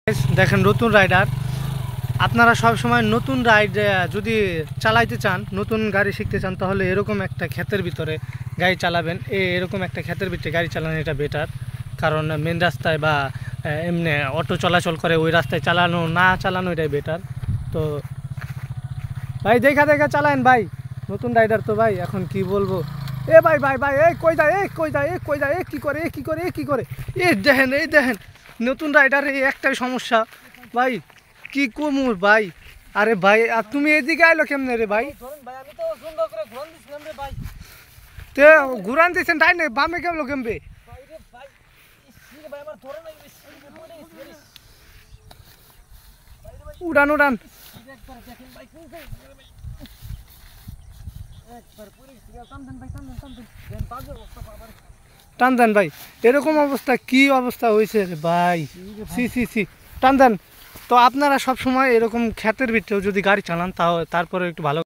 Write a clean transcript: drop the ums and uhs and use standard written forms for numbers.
দেখেন নতুন রাইডার, আপনারা সব সময় নতুন রাইড যদি চালাইতে চান, নতুন গাড়ি শিখতে চান, তাহলে এরকম একটা ক্ষেতের ভিতরে গাড়ি চালাবেন। এরকম একটা ক্ষেতের ভিতরে গাড়ি চালানো এটা বেটার, কারণ মেন রাস্তায় বা এমনি অটো চলাচল করে ওই রাস্তায় চালানো এটাই বেটার। তো ভাই দেখা দেখা চালান ভাই, নতুন রাইডার তো ভাই, এখন কি বলবো। এ ভাই ভাই ভাই, এই কই যায়, এই কই যায়, এই কই যায়, কি করে, কি করে, কি করে, এই দেখেন নতুন রাইডার, এই একটাই সমস্যা ভাই, কি কমুর ভাই। আরে ভাই, আর তুমি এদিকে আইলো কেমনে রে ভাই? তে ঘুরান দিয়েছেন তাই না, বামে কেমলো কেমবে? উড়ান উড়ান, টান দেন ভাই। এরকম অবস্থা, কি অবস্থা হয়েছে রে ভাই, সি সি সি, টান দেন। তো আপনারা সব সময় এরকম ক্ষেতের ভিতরেও যদি গাড়ি চালান, তারপরে একটু ভালো